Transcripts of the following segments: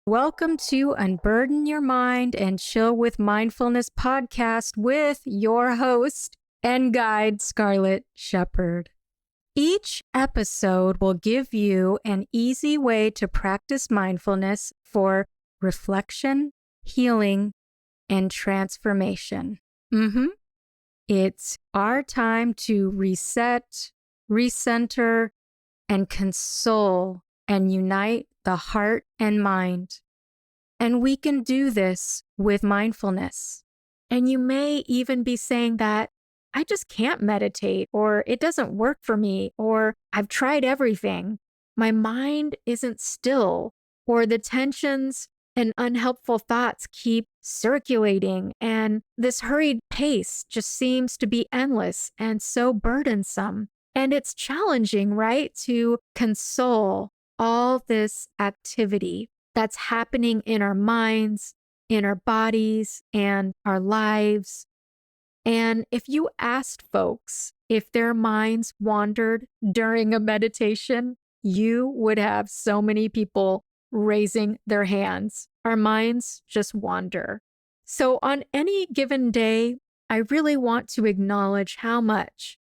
Welcome to Unburden Your Mind and Chill with Mindfulness podcast with your host and guide, Scarlett Shepard. Each episode will give you an easy way to practice mindfulness for reflection, healing, and transformation. It's our time to reset, recenter, and console and unite the heart and mind. And we can do this with mindfulness. And you may even be saying that I just can't meditate, or it doesn't work for me, or I've tried everything. My mind isn't still, or the tensions and unhelpful thoughts keep circulating, and this hurried pace just seems to be endless and so burdensome. And it's challenging, right, to console all this activity that's happening in our minds, in our bodies, and our lives. And if you asked folks if their minds wandered during a meditation, you would have so many people raising their hands. Our minds just wander. So on any given day, I really want to acknowledge how much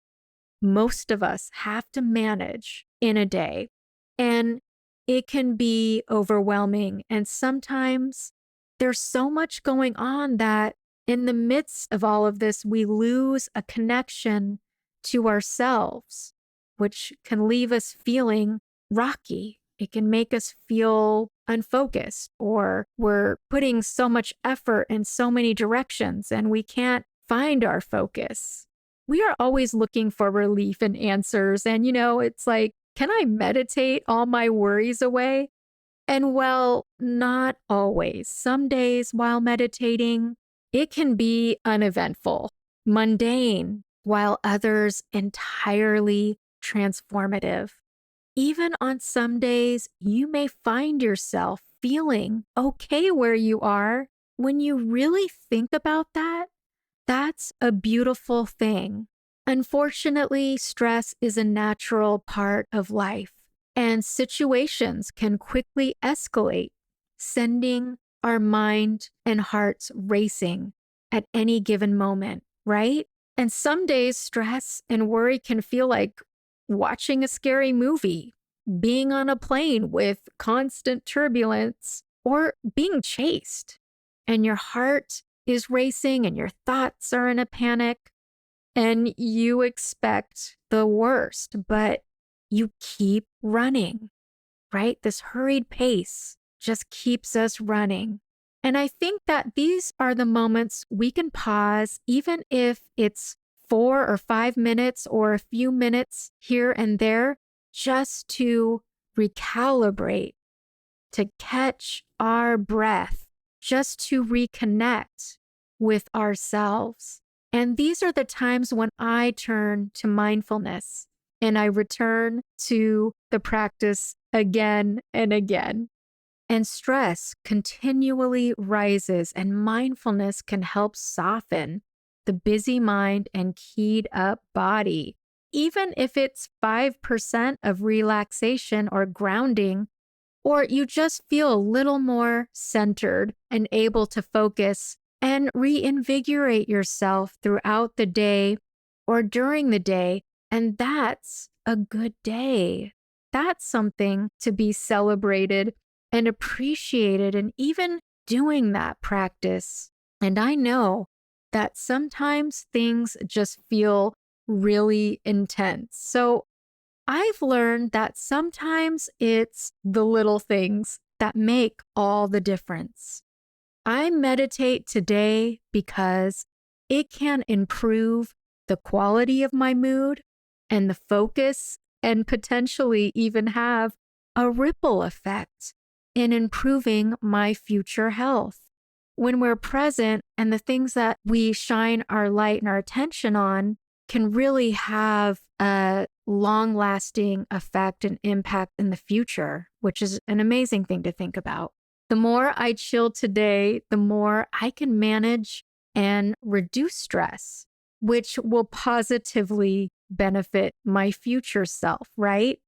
most of us have to manage in a day. And it can be overwhelming. And sometimes there's so much going on that in the midst of all of this, we lose a connection to ourselves, which can leave us feeling rocky. It can make us feel unfocused, or we're putting so much effort in so many directions and we can't find our focus. We are always looking for relief and answers. And, it's like, can I meditate all my worries away? And well, not always. Some days while meditating, it can be uneventful, mundane, while others entirely transformative. Even on some days, you may find yourself feeling okay where you are. When you really think about that, that's a beautiful thing. Unfortunately, stress is a natural part of life, and situations can quickly escalate, sending our mind and hearts racing at any given moment, right? And some days, stress and worry can feel like watching a scary movie, being on a plane with constant turbulence, or being chased, and your heart is racing and your thoughts are in a panic. And you expect the worst, but you keep running, right? This hurried pace just keeps us running. And I think that these are the moments we can pause, even if it's 4 or 5 minutes or a few minutes here and there, just to recalibrate, to catch our breath, just to reconnect with ourselves. And these are the times when I turn to mindfulness and I return to the practice again and again. And stress continually rises, and mindfulness can help soften the busy mind and keyed up body. Even if it's 5% of relaxation or grounding, or you just feel a little more centered and able to focus and reinvigorate yourself throughout the day or during the day. And that's a good day. That's something to be celebrated and appreciated, and even doing that practice. And I know that sometimes things just feel really intense. So I've learned that sometimes it's the little things that make all the difference. I meditate today because it can improve the quality of my mood and the focus, and potentially even have a ripple effect in improving my future health. When we're present, and the things that we shine our light and our attention on can really have a long-lasting effect and impact in the future, which is an amazing thing to think about. The more I chill today, the more I can manage and reduce stress, which will positively benefit my future self, right?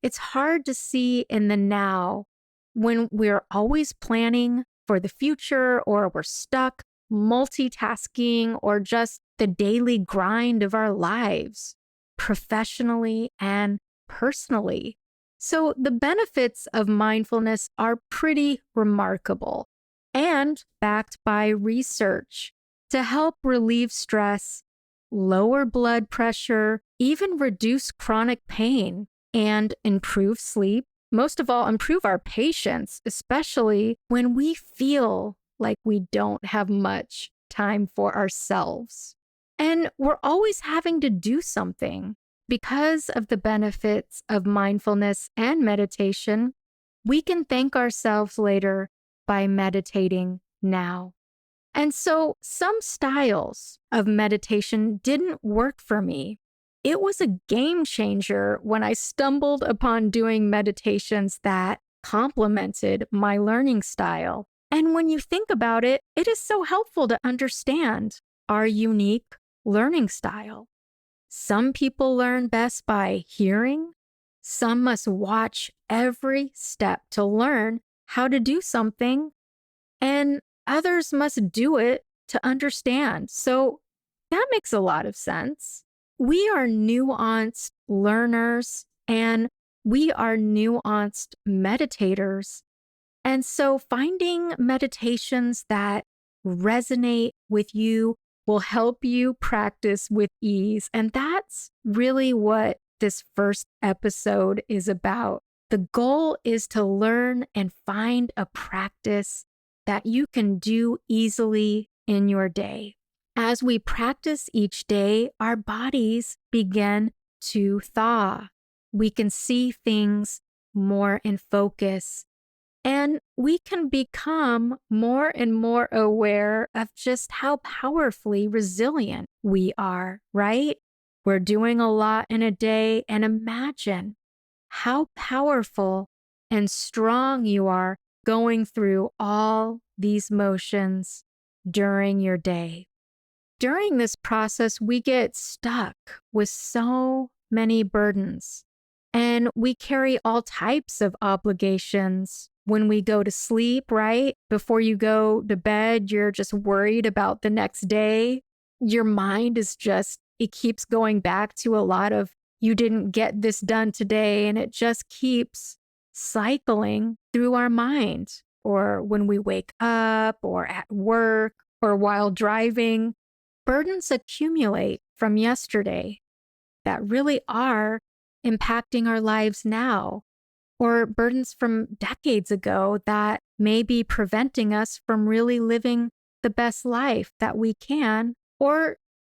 It's hard to see in the now when we're always planning for the future, or we're stuck multitasking, or just the daily grind of our lives, professionally and personally. So the benefits of mindfulness are pretty remarkable and backed by research to help relieve stress, lower blood pressure, even reduce chronic pain, and improve sleep. Most of all, improve our patience, especially when we feel like we don't have much time for ourselves. And we're always having to do something. Because of the benefits of mindfulness and meditation, we can thank ourselves later by meditating now. And so some styles of meditation didn't work for me. It was a game changer when I stumbled upon doing meditations that complemented my learning style. And when you think about it, it is so helpful to understand our unique learning style. Some people learn best by hearing. Some must watch every step to learn how to do something. And others must do it to understand. So that makes a lot of sense. We are nuanced learners and we are nuanced meditators. And so finding meditations that resonate with you will help you practice with ease. And that's really what this first episode is about. The goal is to learn and find a practice that you can do easily in your day. As we practice each day, our bodies begin to thaw. We can see things more in focus. And we can become more and more aware of just how powerfully resilient we are, right? We're doing a lot in a day, and imagine how powerful and strong you are going through all these motions during your day. During this process, we get stuck with so many burdens, and we carry all types of obligations. When we go to sleep, right? Before you go to bed, you're just worried about the next day. Your mind is just, it keeps going back to a lot of, you didn't get this done today, and it just keeps cycling through our mind. Or when we wake up, or at work, or while driving, burdens accumulate from yesterday that really are impacting our lives now, or burdens from decades ago that may be preventing us from really living the best life that we can, or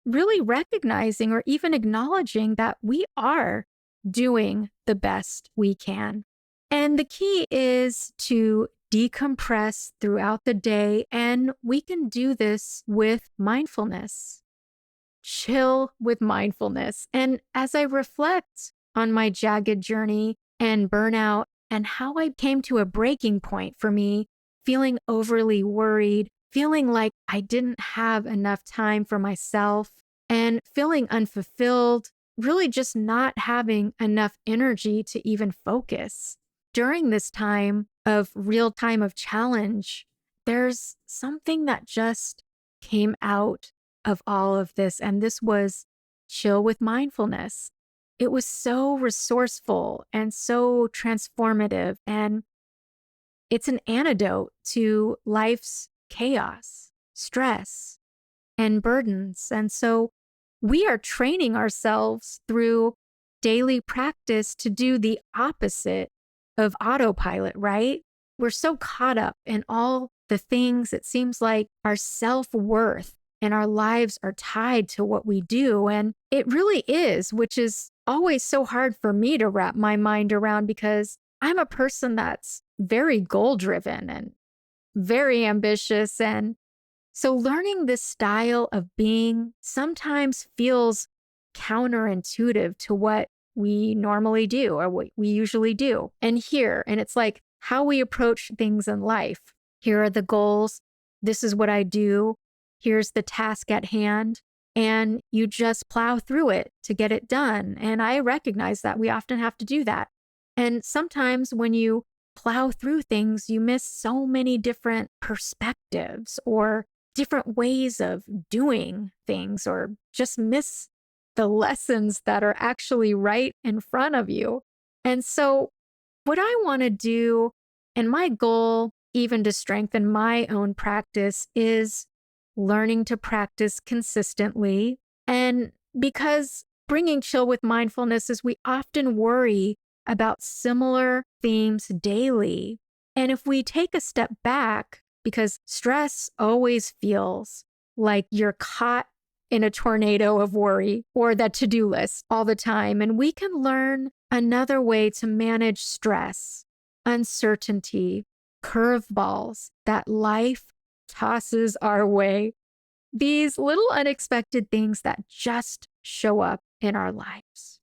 really recognizing or even acknowledging that we are doing the best we can. And the key is to decompress throughout the day, and we can do this with mindfulness. Chill with mindfulness. And as I reflect on my jagged journey and burnout and how I came to a breaking point for me, feeling overly worried, feeling like I didn't have enough time for myself, and feeling unfulfilled, really just not having enough energy to even focus. During this time of real time of challenge, there's something that just came out of all of this, and this was chill with mindfulness. It was so resourceful and so transformative, and it's an antidote to life's chaos, stress, and burdens. And so we are training ourselves through daily practice to do the opposite of autopilot, right? We're so caught up in all the things, it seems like our self-worth and our lives are tied to what we do. And it really is, which is always so hard for me to wrap my mind around, because I'm a person that's very goal-driven and very ambitious. And so learning this style of being sometimes feels counterintuitive to what we normally do, or what we usually do. And it's like how we approach things in life. Here are the goals. This is what I do. Here's the task at hand. And you just plow through it to get it done. And I recognize that we often have to do that. And sometimes when you plow through things, you miss so many different perspectives or different ways of doing things, or just miss the lessons that are actually right in front of you. And so, what I want to do, and my goal, even to strengthen my own practice, is learning to practice consistently. And because bringing chill with mindfulness is we often worry about similar themes daily. And if we take a step back, because stress always feels like you're caught in a tornado of worry or that to-do list all the time. And we can learn another way to manage stress, uncertainty, curveballs that life tosses our way. These little unexpected things that just show up in our lives.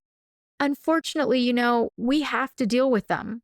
Unfortunately, we have to deal with them.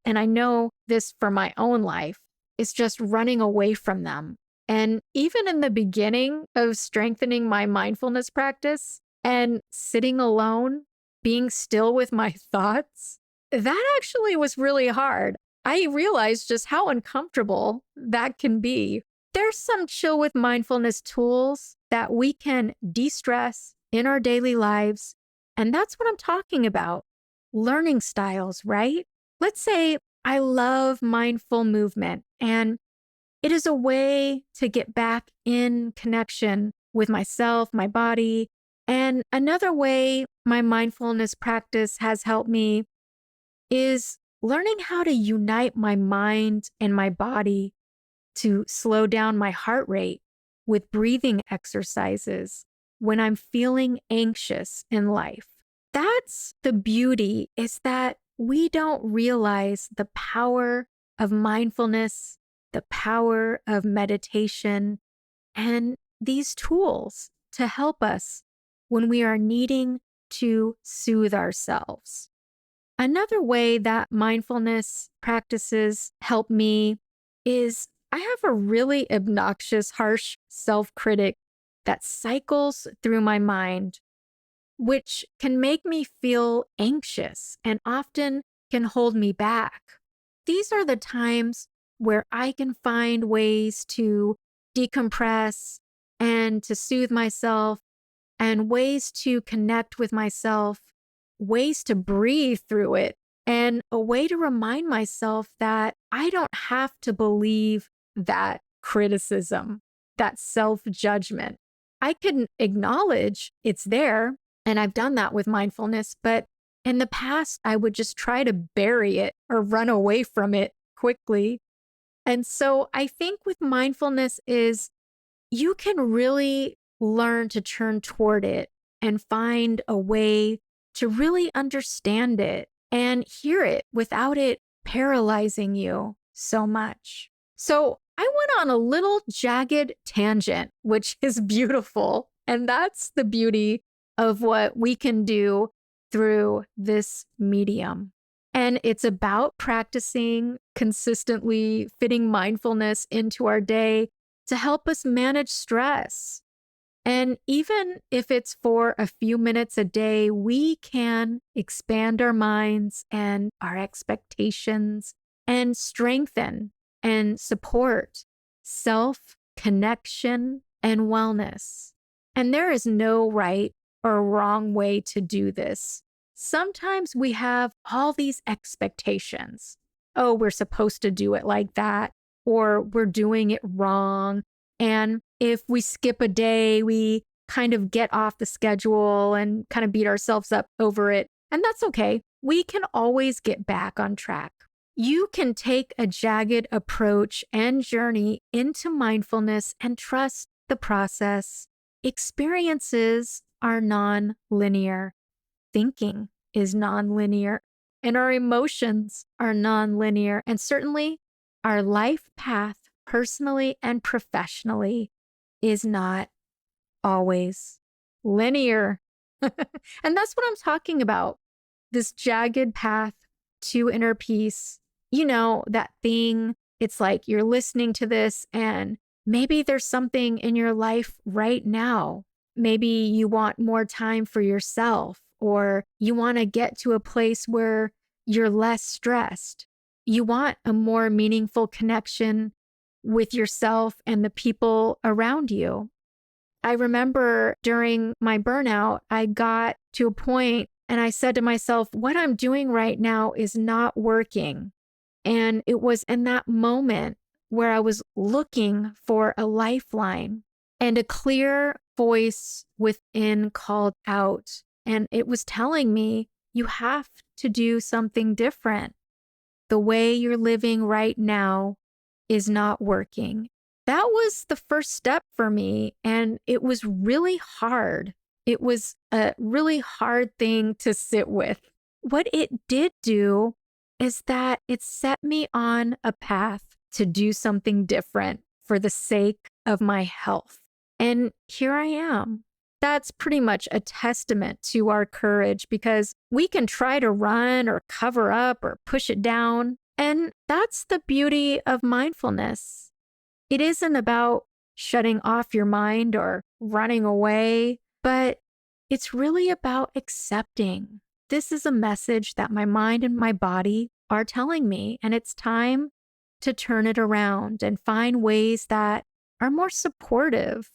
And I know this for my own life, is just running away from them. And even in the beginning of strengthening my mindfulness practice and sitting alone, being still with my thoughts, that actually was really hard. I realized just how uncomfortable that can be. There's some chill with mindfulness tools that we can de-stress in our daily lives. And that's what I'm talking about. Learning styles, right? Let's say I love mindful movement, and it is a way to get back in connection with myself, my body. And another way my mindfulness practice has helped me is learning how to unite my mind and my body to slow down my heart rate with breathing exercises when I'm feeling anxious in life. That's the beauty, is that we don't realize the power of mindfulness, the power of meditation, and these tools to help us when we are needing to soothe ourselves. Another way that mindfulness practices help me is I have a really obnoxious, harsh self-critic that cycles through my mind, which can make me feel anxious and often can hold me back. These are the times where I can find ways to decompress and to soothe myself, and ways to connect with myself, ways to breathe through it, and a way to remind myself that I don't have to believe that criticism, that self-judgment. I can acknowledge it's there, and I've done that with mindfulness, but in the past, I would just try to bury it or run away from it quickly. And so I think with mindfulness is you can really learn to turn toward it and find a way to really understand it and hear it without it paralyzing you so much. So I went on a little jagged tangent, which is beautiful. And that's the beauty of what we can do through this medium. And it's about practicing consistently, fitting mindfulness into our day to help us manage stress. And even if it's for a few minutes a day, we can expand our minds and our expectations and strengthen and support self-connection and wellness. And there is no right or wrong way to do this. Sometimes we have all these expectations. Oh, we're supposed to do it like that, or we're doing it wrong. And if we skip a day, we kind of get off the schedule and kind of beat ourselves up over it. And that's okay. We can always get back on track. You can take a jagged approach and journey into mindfulness and trust the process. Experiences are non-linear. Thinking is non-linear, and our emotions are non-linear. And certainly our life path, personally and professionally, is not always linear. And that's what I'm talking about. This jagged path to inner peace. That thing, it's like you're listening to this and maybe there's something in your life right now. Maybe you want more time for yourself, or you want to get to a place where you're less stressed. you want a more meaningful connection with yourself and the people around you. I remember during my burnout, I got to a point and I said to myself, what I'm doing right now is not working. And it was in that moment where I was looking for a lifeline, and a clear voice within called out. And it was telling me, you have to do something different. The way you're living right now is not working. That was the first step for me. And it was really hard. It was a really hard thing to sit with. What it did do is that it set me on a path to do something different for the sake of my health. And here I am. That's pretty much a testament to our courage, because we can try to run or cover up or push it down. And that's the beauty of mindfulness. It isn't about shutting off your mind or running away, but it's really about accepting. This is a message that my mind and my body are telling me, and it's time to turn it around and find ways that are more supportive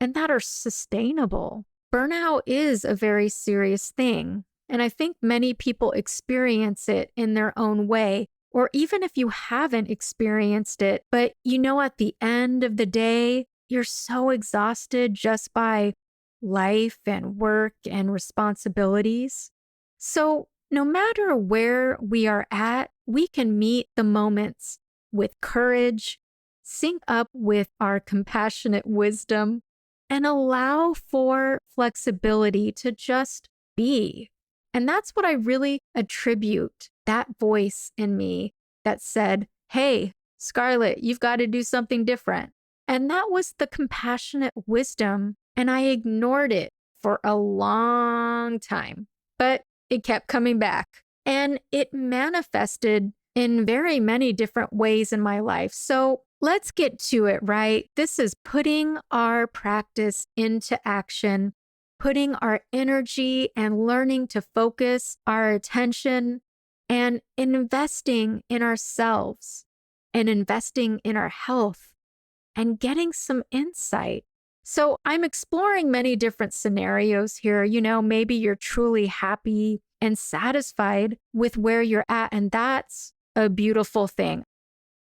and that are sustainable. Burnout is a very serious thing, and I think many people experience it in their own way, or even if you haven't experienced it, but at the end of the day, you're so exhausted just by life and work and responsibilities. So no matter where we are at, we can meet the moments with courage, sync up with our compassionate wisdom, and allow for flexibility to just be. And that's what I really attribute that voice in me that said, hey, Scarlett, you've got to do something different. And that was the compassionate wisdom. And I ignored it for a long time, but it kept coming back. And it manifested in very many different ways in my life. So let's get to it, right? This is putting our practice into action, putting our energy and learning to focus our attention and investing in ourselves and investing in our health and getting some insight. So I'm exploring many different scenarios here. Maybe you're truly happy and satisfied with where you're at, and that's a beautiful thing.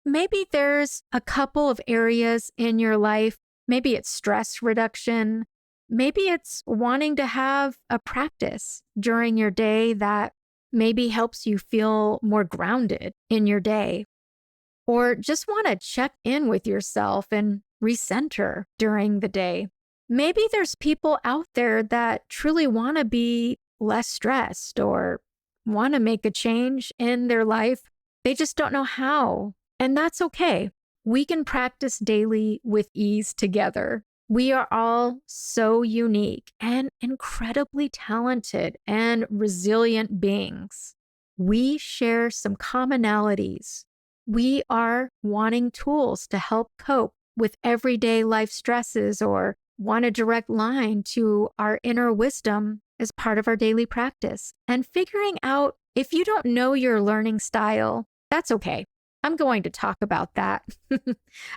Maybe there's a couple of areas in your life. Maybe it's stress reduction. Maybe it's wanting to have a practice during your day that maybe helps you feel more grounded in your day. Or just want to check in with yourself and recenter during the day. Maybe there's people out there that truly want to be less stressed or want to make a change in their life. They just don't know how. And that's okay. We can practice daily with ease together. We are all so unique and incredibly talented and resilient beings. We share some commonalities. We are wanting tools to help cope with everyday life stresses or want a direct line to our inner wisdom as part of our daily practice. And figuring out if you don't know your learning style, that's okay. I'm going to talk about that.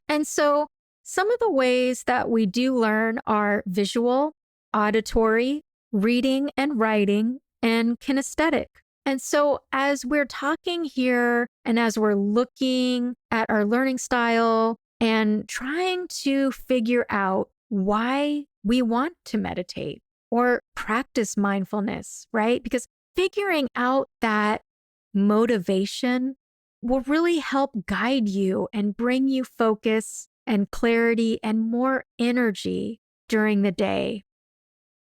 And so some of the ways that we do learn are visual, auditory, reading and writing, and kinesthetic. And so as we're talking here and as we're looking at our learning style and trying to figure out why we want to meditate or practice mindfulness, right? Because figuring out that motivation will really help guide you and bring you focus and clarity and more energy during the day.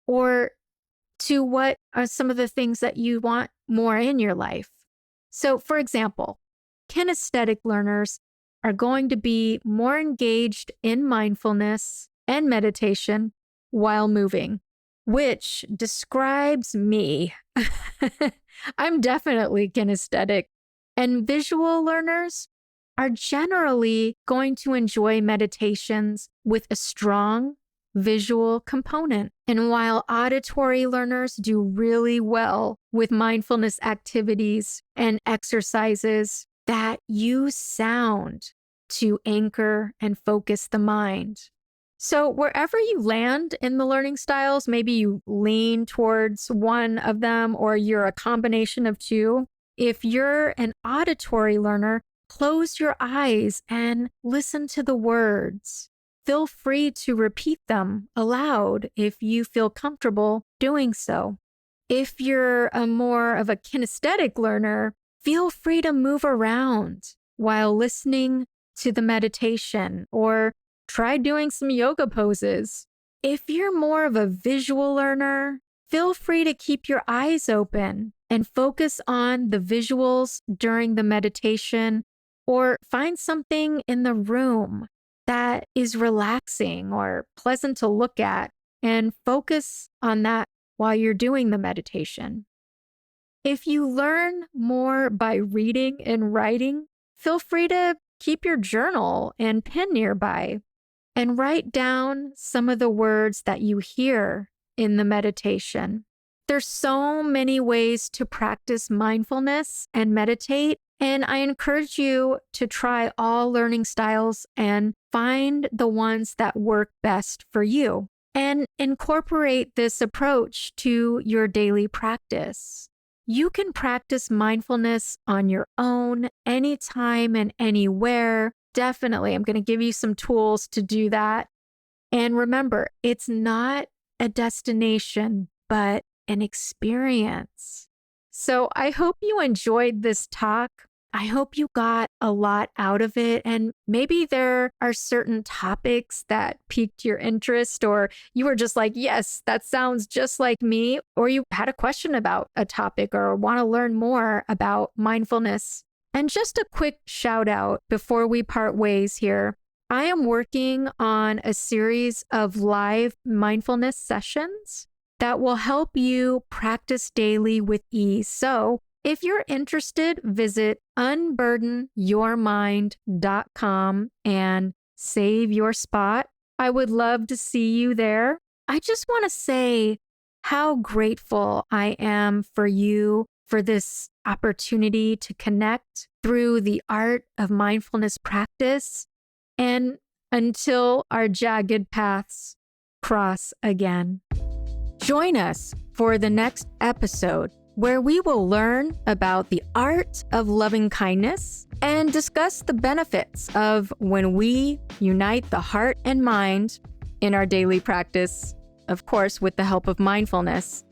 Or to what are some of the things that you want more in your life. So, for example, kinesthetic learners are going to be more engaged in mindfulness and meditation while moving, which describes me. I'm definitely kinesthetic. And visual learners are generally going to enjoy meditations with a strong visual component. And while auditory learners do really well with mindfulness activities and exercises, that use sound to anchor and focus the mind. So wherever you land in the learning styles, maybe you lean towards one of them or you're a combination of two. If you're an auditory learner, close your eyes and listen to the words. Feel free to repeat them aloud if you feel comfortable doing so. If you're a more of a kinesthetic learner, feel free to move around while listening to the meditation or try doing some yoga poses. If you're more of a visual learner, feel free to keep your eyes open and focus on the visuals during the meditation, or find something in the room that is relaxing or pleasant to look at and focus on that while you're doing the meditation. If you learn more by reading and writing, feel free to keep your journal and pen nearby and write down some of the words that you hear in the meditation. There's so many ways to practice mindfulness and meditate, and I encourage you to try all learning styles and find the ones that work best for you and incorporate this approach to your daily practice. You can practice mindfulness on your own, anytime and anywhere. Definitely, I'm going to give you some tools to do that. And remember, it's not a destination, but an experience. So I hope you enjoyed this talk. I hope you got a lot out of it. And maybe there are certain topics that piqued your interest, or you were just like, yes, that sounds just like me. Or you had a question about a topic or want to learn more about mindfulness. And just a quick shout out before we part ways here. I am working on a series of live mindfulness sessions that will help you practice daily with ease. So if you're interested, visit unburdenyourmind.com and save your spot. I would love to see you there. I just want to say how grateful I am for you for this opportunity to connect through the art of mindfulness practice. And until our jagged paths cross again. Join us for the next episode, where we will learn about the art of loving kindness and discuss the benefits of when we unite the heart and mind in our daily practice, of course, with the help of mindfulness.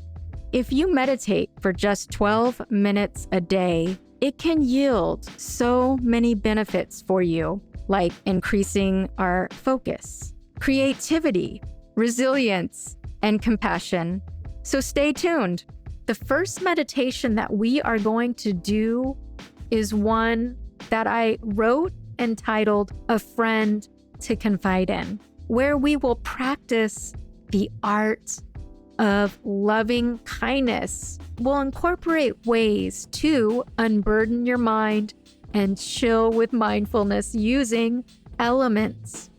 If you meditate for just 12 minutes a day, it can yield so many benefits for you, like increasing our focus, creativity, resilience, and compassion. So stay tuned. The first meditation that we are going to do is one that I wrote entitled A Friend to Confide In, where we will practice the art of loving kindness. We'll incorporate ways to unburden your mind and chill with mindfulness using elements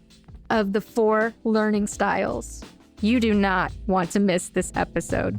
of the 4 learning styles. You do not want to miss this episode.